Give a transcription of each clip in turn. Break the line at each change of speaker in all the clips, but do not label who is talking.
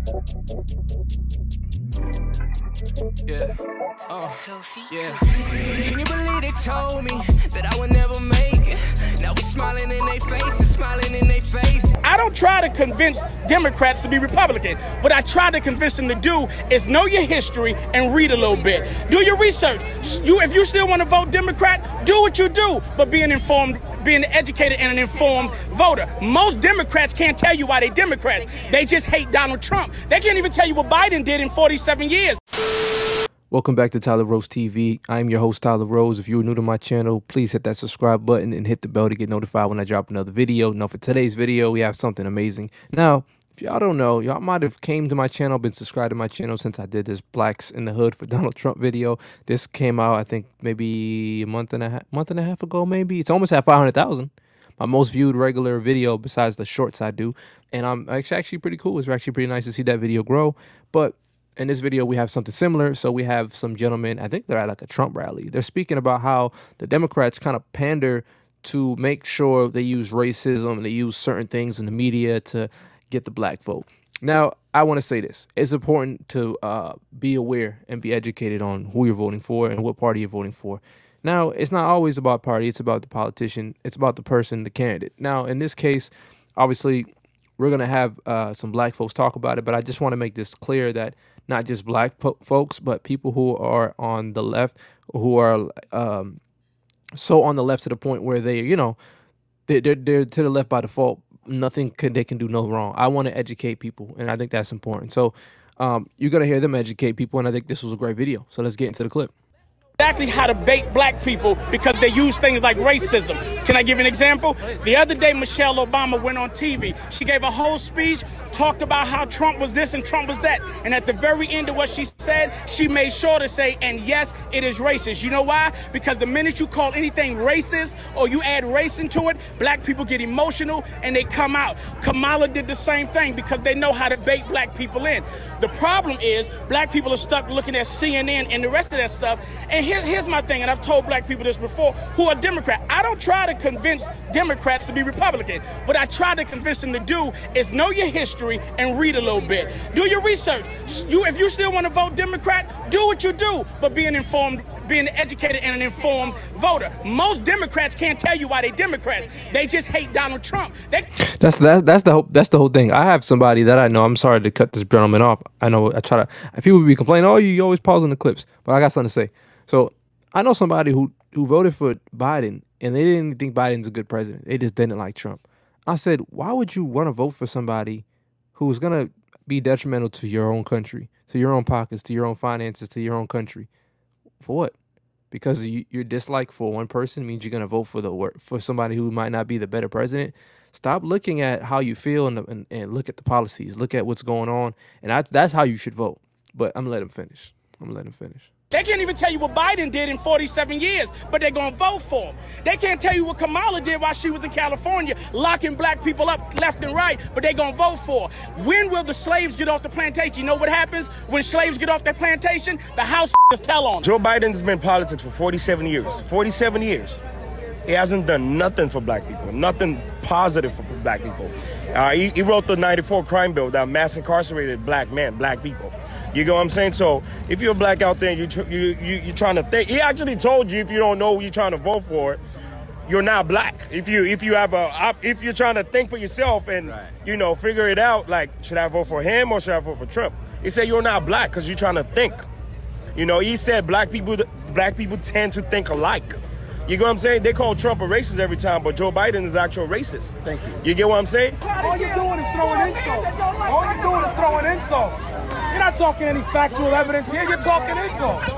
Yeah. Yeah. Can you believe they told me that I would never make it? Now we smiling in their faces, smiling in their face.
I don't try to convince Democrats to be Republican. What I try to convince them to do is know your history and read a little bit. Do your research. If you still want to vote Democrat, do what you do, but be an educated and an informed voter. Most Democrats can't tell you why they Democrats. They just hate Donald Trump. They can't even tell you what Biden did in 47 years.
Welcome back to Tyler Rose TV. I'm your host, Tyler Rose. If you're new to my channel, please hit that subscribe button and hit the bell to get notified when I drop another video. Now, for today's video, we have something amazing. Now, if y'all don't know, y'all might have came to my channel, been subscribed to my channel since I did this Blacks in the Hood for Donald Trump video. This came out, I think, maybe a month and a half ago, maybe. It's almost at 500,000. My most viewed regular video besides the shorts I do. And it's actually pretty cool. It's actually pretty nice to see that video grow. But in this video, we have something similar. So we have some gentlemen, I think they're at like a Trump rally. They're speaking about how the Democrats kind of pander to make sure they use racism and they use certain things in the media to get the black vote. Now, I want to say this. It's important to be aware and be educated on who you're voting for and what party you're voting for. Now, it's not always about party. It's about the politician. It's about the person, the candidate. Now, in this case, obviously, we're going to have some black folks talk about it, but I just want to make this clear that not just black folks, but people who are on the left, who are so on the left to the point where they, you know, they're to the left by default. They can do no wrong. I want to educate people, and I think that's important. So you're going to hear them educate people, and I think this was a great video. So let's get into the clip.
Exactly how to bait black people because they use things like racism. Can I give you an example? The other day, Michelle Obama went on TV. She gave a whole speech, talked about how Trump was this and Trump was that. And at the very end of what she said, she made sure to say, and yes, it is racist. You know why? Because the minute you call anything racist or you add race into it, black people get emotional and they come out. Kamala did the same thing because they know how to bait black people in. The problem is black people are stuck looking at CNN and the rest of that stuff. And here's my thing, and I've told black people this before, who are Democrat. I don't try to convince Democrats to be Republican. What I try to convince them to do is know your history and read a little bit. Do your research. If you still want to vote Democrat, do what you do, but be an educated and an informed voter. Most Democrats can't tell you why they Democrats. They just hate Donald Trump.
That's the whole thing. I have somebody that I know. I'm sorry to cut this gentleman off. I know people be complaining, oh, you always pausing the clips, but I got something to say. So I know somebody who voted for Biden and they didn't think Biden's a good president. They just didn't like Trump. I said, why would you want to vote for somebody who's going to be detrimental to your own country, to your own pockets, to your own finances, to your own country? For what? Because your dislike for one person means you're going to vote for somebody who might not be the better president? Stop looking at how you feel and look at the policies. Look at what's going on. And that's how you should vote. But I'm going to let him finish.
They can't even tell you what Biden did in 47 years, but they're going to vote for him. They can't tell you what Kamala did while she was in California, locking black people up left and right, but they're going to vote for her. When will the slaves get off the plantation? You know what happens when slaves get off that plantation? The House tell on them.
Joe Biden's been in politics for 47 years. 47 years. He hasn't done nothing for black people, nothing positive for black people. He wrote the 94 crime bill that mass incarcerated black people. You know what I'm saying? So if you're black out there and you're trying to think, he actually told you if you don't know who you're trying to vote for, you're not black. If you're trying to think for yourself and you know figure it out, like should I vote for him or should I vote for Trump? He said you're not black because you're trying to think. You know, he said black people tend to think alike. You get what I'm saying? They call Trump a racist every time, but Joe Biden is actual racist.
Thank you.
You get what I'm saying?
All you're doing is throwing insults. All you're doing is throwing insults. You're not talking any factual evidence here. You're talking insults.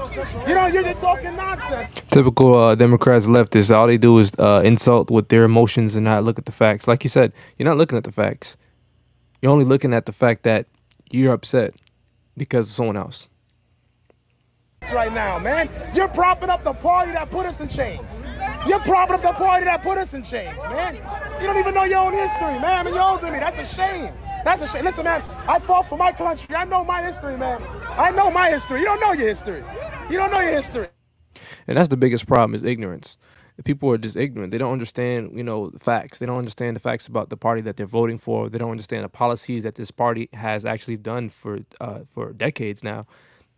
You're talking nonsense.
Typical Democrats, leftists, all they do is insult with their emotions and not look at the facts. Like you said, you're not looking at the facts. You're only looking at the fact that you're upset because of someone else.
Right now, man, you're propping up the party that put us in chains. You're propping up the party that put us in chains, man. You don't even know your own history, man. I mean, you're older than me. That's a shame. That's a shame. Listen, man, I fought for my country. I know my history, man. I know my history. You don't know your history. You don't know your history.
And that's the biggest problem is ignorance. People are just ignorant. They don't understand, the facts. They don't understand the facts about the party that they're voting for. They don't understand the policies that this party has actually done for decades now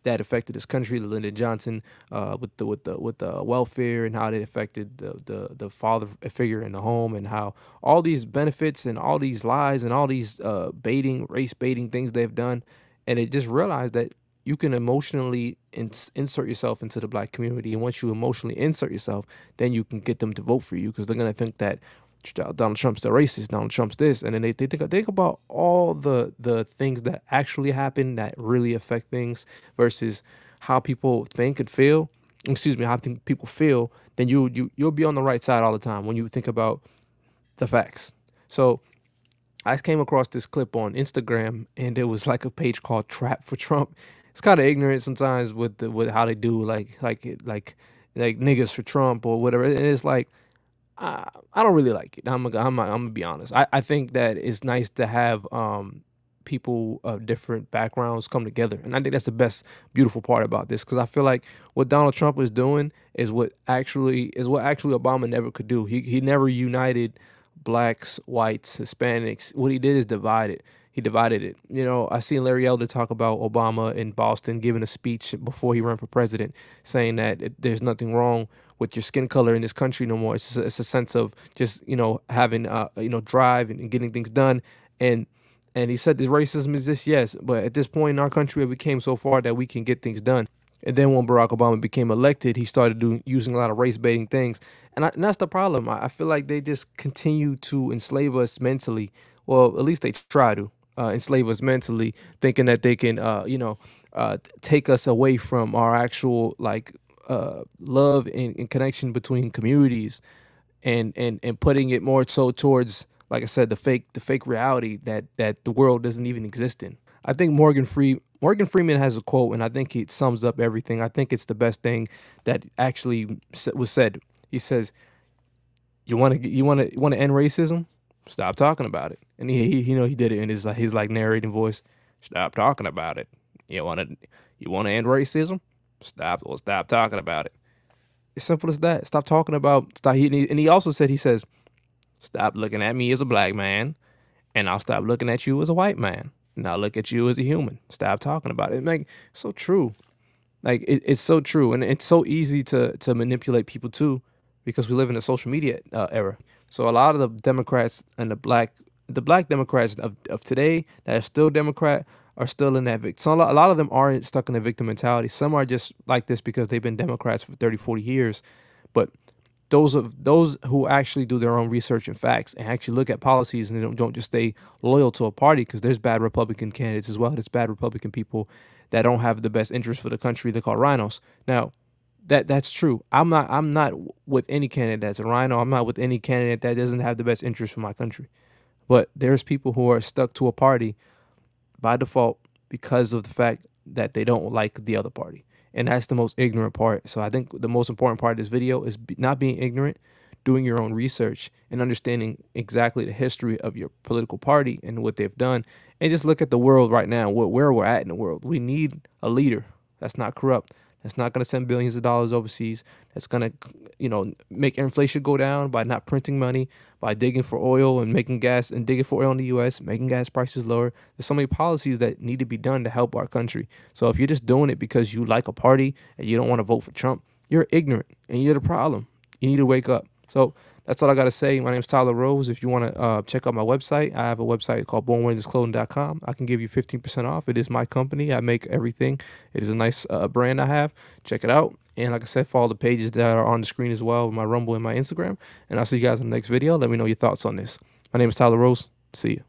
that affected this country. The Lyndon Johnson, with the welfare, and how they affected the father figure in the home, and how all these benefits and all these lies and all these race baiting things they've done. And it just realized that you can emotionally insert yourself into the black community, and once you emotionally insert yourself, then you can get them to vote for you, because they're gonna think that Donald Trump's the racist, Donald Trump's this, and then they think about all the things that actually happen that really affect things versus how people think and feel. Excuse me, how people feel. Then you'll be on the right side all the time when you think about the facts. So I came across this clip on Instagram, and it was like a page called Trap for Trump. It's kind of ignorant sometimes with how they do like niggas for Trump or whatever. And it's like, I don't really like it. I'm gonna be honest. I think that it's nice to have people of different backgrounds come together, and I think that's the best beautiful part about this, because I feel like what Donald Trump is doing is what actually Obama never could do. He never united blacks, whites, Hispanics. What he did is divided. He divided it. I seen Larry Elder talk about Obama in Boston giving a speech before he ran for president, saying that there's nothing wrong with your skin color in this country no more. It's a sense of just having drive and getting things done. And he said this racism is this, yes, but at this point in our country, it became so far that we can get things done. And then when Barack Obama became elected, he started using a lot of race baiting things. And that's the problem. I feel like they just continue to enslave us mentally. Well, at least they try to enslave us mentally, thinking that they can, take us away from our actual love and connection between communities, and putting it more so towards, like I said, the fake reality that the world doesn't even exist in. I think Morgan Freeman has a quote, and I think it sums up everything. I think it's the best thing that actually was said. He says, "You want to end racism? Stop talking about it." And he did it in his narrating voice. Stop talking about it. You want to end racism? Stop talking about it. As simple as that. Stop talking about. And he also said, he says, "Stop looking at me as a black man, and I'll stop looking at you as a white man. And I'll look at you as a human. Stop talking about it." Like, so true. Like, it's so true, and it's so easy to manipulate people too, because we live in a social media era. So a lot of the Democrats and the black Democrats of today that are still Democrat are still in that victim. So a lot of them aren't stuck in the victim mentality. Some are just like this because they've been Democrats for 30, 40 years. But those who actually do their own research and facts and actually look at policies, and they don't just stay loyal to a party, because there's bad Republican candidates as well. There's bad Republican people that don't have the best interest for the country. They're called rhinos. Now, that's true. I'm not with any candidate that's a rhino. I'm not with any candidate that doesn't have the best interest for my country. But there's people who are stuck to a party by default because of the fact that they don't like the other party. And that's the most ignorant part. So I think the most important part of this video is not being ignorant, doing your own research, and understanding exactly the history of your political party and what they've done. And just look at the world right now, where we're at in the world. We need a leader that's not corrupt, that's not going to send billions of dollars overseas, that's going to, make inflation go down by not printing money, by digging for oil and making gas, and digging for oil in the U.S., making gas prices lower. There's so many policies that need to be done to help our country. So if you're just doing it because you like a party and you don't want to vote for Trump, you're ignorant and you're the problem. You need to wake up. So that's all I got to say. My name is Tyler Rose. If you want to check out my website, I have a website called bornwinnersclothing.com. I can give you 15% off. It is my company. I make everything. It is a nice brand I have. Check it out. And like I said, follow the pages that are on the screen as well, my Rumble and my Instagram. And I'll see you guys in the next video. Let me know your thoughts on this. My name is Tyler Rose. See you.